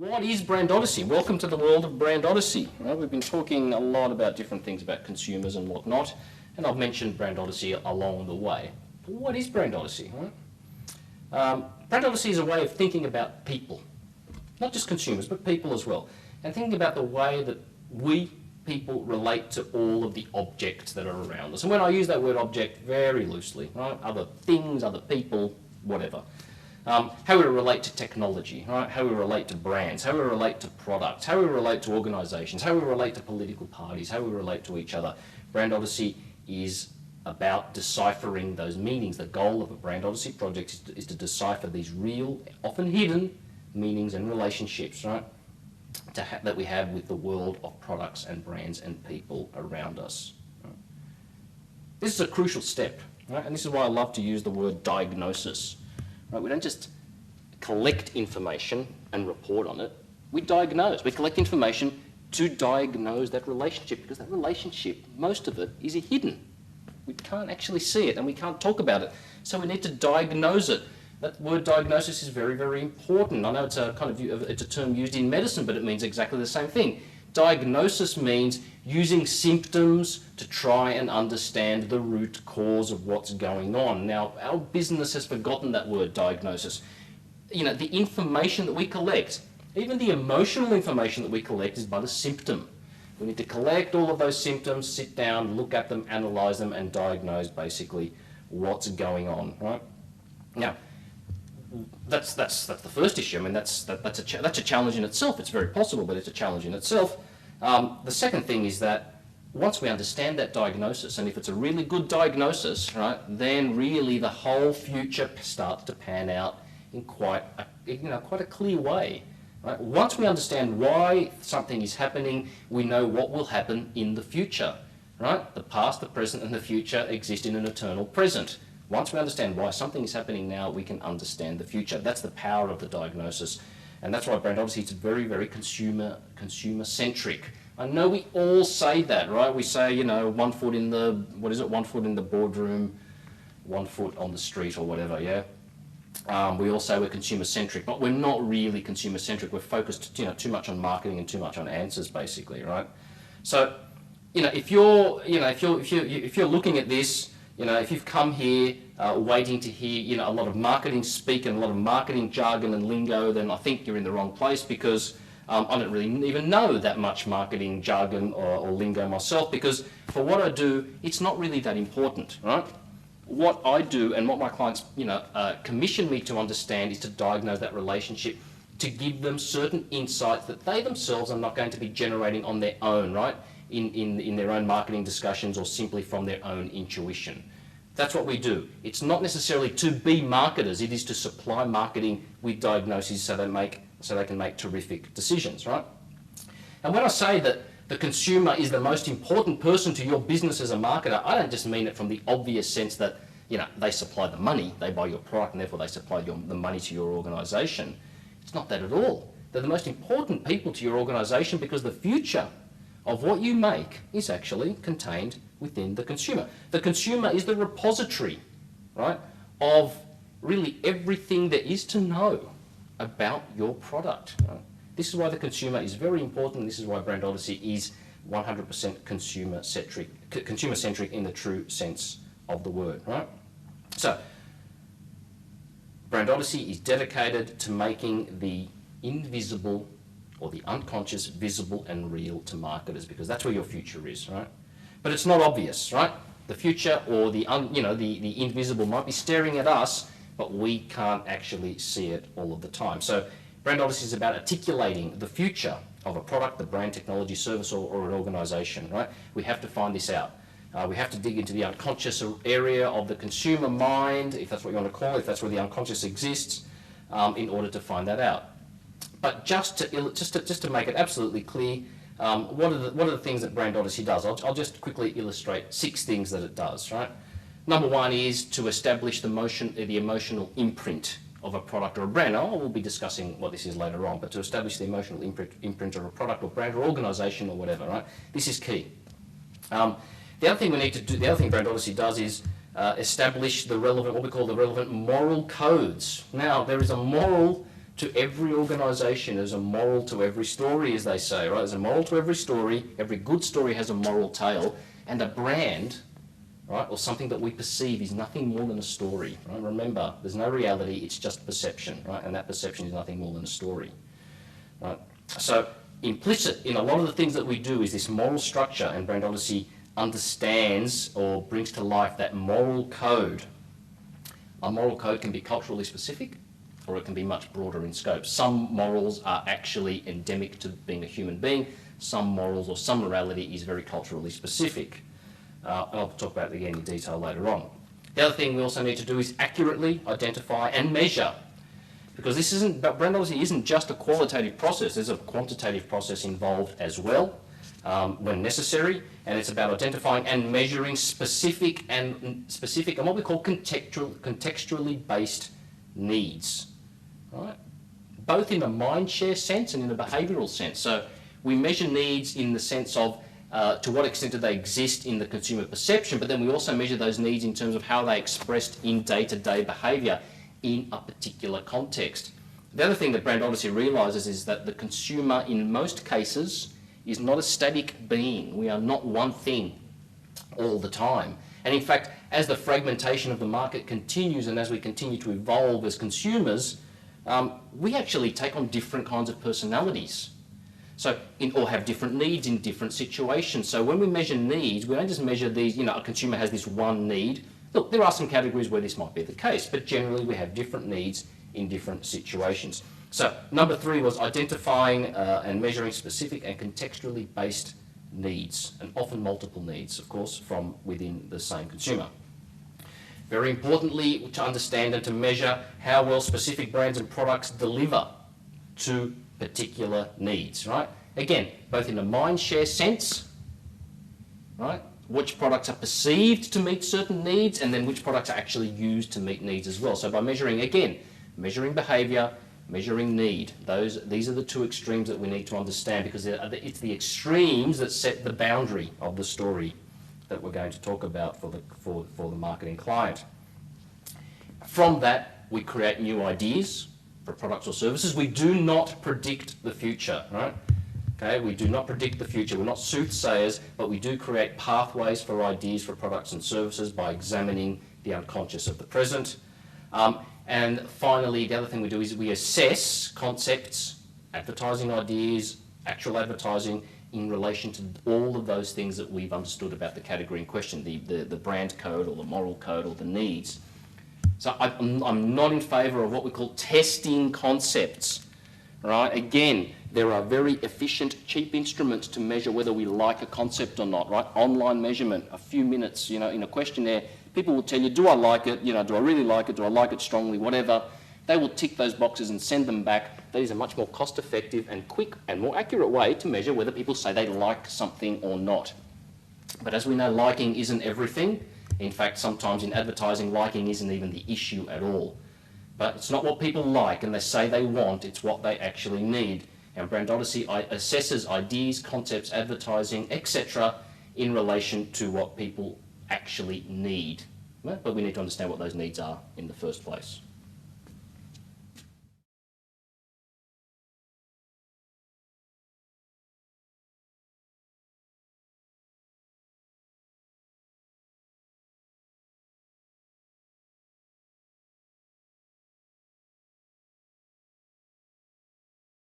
What is brandOdyssey? Welcome to the world of brandOdyssey. Well, we've been talking a lot about different things about consumers and whatnot, and I've mentioned brandOdyssey along the way. But what is brandOdyssey? brandOdyssey is a way of thinking about people, not just consumers, but people as well, and thinking about the way that we people relate to all of the objects that are around us. And when I use that word object very loosely, right? Other things, other people, whatever. How we relate to technology, right? How we relate to brands, how we relate to products, how we relate to organisations, how we relate to political parties, how we relate to each other. brandOdyssey is about deciphering those meanings. The goal of a brandOdyssey project is to decipher these real, often hidden meanings and relationships, right? That we have with the world of products and brands and people around us. Right? This is a crucial step, right? And this is why I love to use the word diagnosis. Right? We don't just collect information and report on it. We diagnose. We collect information to diagnose that relationship, because that relationship, most of it, is hidden. We can't actually see it and we can't talk about it. So we need to diagnose it. That word diagnosis is very, very important. I know it's a it's a term used in medicine, but it means exactly the same thing. Diagnosis means using symptoms to try and understand the root cause of what's going on. Now, our business has forgotten that word diagnosis. You know, the information that we collect, even the emotional information that we collect, is but a symptom. We need to collect all of those symptoms, sit down, look at them, analyse them, and diagnose basically what's going on, right? Now, that's the first issue. I mean, that's a challenge in itself. It's very possible, but it's a challenge in itself. The second thing is that once we understand that diagnosis, and if it's a really good diagnosis, right, then really the whole future starts to pan out in quite a clear way. Right? Once we understand why something is happening, we know what will happen in the future. Right? The past, the present, and the future exist in an eternal present. Once we understand why something is happening now, we can understand the future. That's the power of the diagnosis. And that's why brandOdyssey is very, very consumer-centric. I know we all say that, right? We say, you know, 1 foot in the, one foot in the boardroom, 1 foot on the street or whatever, yeah? We all say we're consumer-centric, but we're not really consumer-centric. We're focused, too much on marketing and too much on answers, basically, right? So, if you're looking at this, if you've come here waiting to hear, a lot of marketing speak and a lot of marketing jargon and lingo, then I think you're in the wrong place, because I don't really even know that much marketing jargon or lingo myself, because for what I do, it's not really that important, right? What I do and what my clients, commission me to understand is to diagnose that relationship, to give them certain insights that they themselves are not going to be generating on their own, right? In their own marketing discussions or simply from their own intuition. That's what we do. It's not necessarily to be marketers, it is to supply marketing with diagnoses so they can make terrific decisions, right? And when I say that the consumer is the most important person to your business as a marketer, I don't just mean it from the obvious sense that, they supply the money, they buy your product, and therefore they supply the money to your organisation. It's not that at all. They're the most important people to your organisation, because the future of what you make is actually contained within the consumer. The consumer is the repository, right, of really everything there is to know about your product. Right? This is why the consumer is very important. This is why brandOdyssey is 100% consumer-centric in the true sense of the word, right? So, brandOdyssey is dedicated to making the invisible or the unconscious visible and real to marketers, because that's where your future is, right? But it's not obvious, right? The future or the invisible might be staring at us, but we can't actually see it all of the time. So brandOdyssey is about articulating the future of a product, the brand, technology, service, or an organisation, right? We have to find this out. We have to dig into the unconscious area of the consumer mind, if that's what you want to call it, if that's where the unconscious exists, in order to find that out. But just to make it absolutely clear, what are the things that brandOdyssey does? I'll just quickly illustrate 6 things that it does, right? Number 1 is to establish the emotional imprint of a product or a brand. Now, we'll be discussing what this is later on, but to establish the emotional imprint of a product or brand or organisation or whatever, right? This is key. The other thing we need to do, the other thing brandOdyssey does is establish what we call the relevant moral codes. Now, there is a moral to every organisation. There's a moral to every story, as they say, right? There's a moral to every story. Every good story has a moral tale. And a brand, right, or something that we perceive is nothing more than a story, right? Remember, there's no reality, it's just perception, right? And that perception is nothing more than a story, right? So implicit in a lot of the things that we do is this moral structure, and brandOdyssey understands or brings to life that moral code. A moral code can be culturally specific, or it can be much broader in scope. Some morals are actually endemic to being a human being. Some morals or some morality is very culturally specific. And I'll talk about it again in detail later on. The other thing we also need to do is accurately identify and measure. Because this isn't, brandOdyssey isn't just a qualitative process, there's a quantitative process involved as well when necessary, and it's about identifying and measuring specific and what we call contextually based needs, right? Both in a mindshare sense and in a behavioural sense. So we measure needs in the sense of to what extent do they exist in the consumer perception, but then we also measure those needs in terms of how they expressed in day-to-day behaviour in a particular context. The other thing that brandOdyssey realises is that the consumer, in most cases, is not a static being. We are not one thing all the time. And in fact, as the fragmentation of the market continues and as we continue to evolve as consumers, we actually take on different kinds of personalities. So, or have different needs in different situations. So when we measure needs, we don't just measure these, a consumer has this one need. Look, there are some categories where this might be the case, but generally we have different needs in different situations. So number 3 was identifying and measuring specific and contextually based needs, and often multiple needs, of course, from within the same consumer. Very importantly, to understand and to measure how well specific brands and products deliver to particular needs, right? Again, both in a mindshare sense, right? Which products are perceived to meet certain needs, and then which products are actually used to meet needs as well. So by measuring, again, measuring behaviour, measuring need, these are the two extremes that we need to understand, because it's the extremes that set the boundary of the story that we're going to talk about for the marketing client. From that, we create new ideas for products or services. We do not predict the future, right? Okay, we do not predict the future. We're not soothsayers, but we do create pathways for ideas for products and services by examining the unconscious of the present. And finally, the other thing we do is we assess concepts, advertising ideas, actual advertising in relation to all of those things that we've understood about the category in question, the brand code or the moral code or the needs. So I'm not in favour of what we call testing concepts, right? Again, there are very efficient, cheap instruments to measure whether we like a concept or not, right? Online measurement, a few minutes, in a questionnaire, people will tell you, do I like it? Do I really like it? Do I like it strongly? Whatever. They will tick those boxes and send them back. That is a much more cost-effective and quick and more accurate way to measure whether people say they like something or not. But as we know, liking isn't everything. In fact, sometimes in advertising, liking isn't even the issue at all. But it's not what people like and they say they want, it's what they actually need. And brandOdyssey assesses ideas, concepts, advertising, etc. in relation to what people actually need. But we need to understand what those needs are in the first place.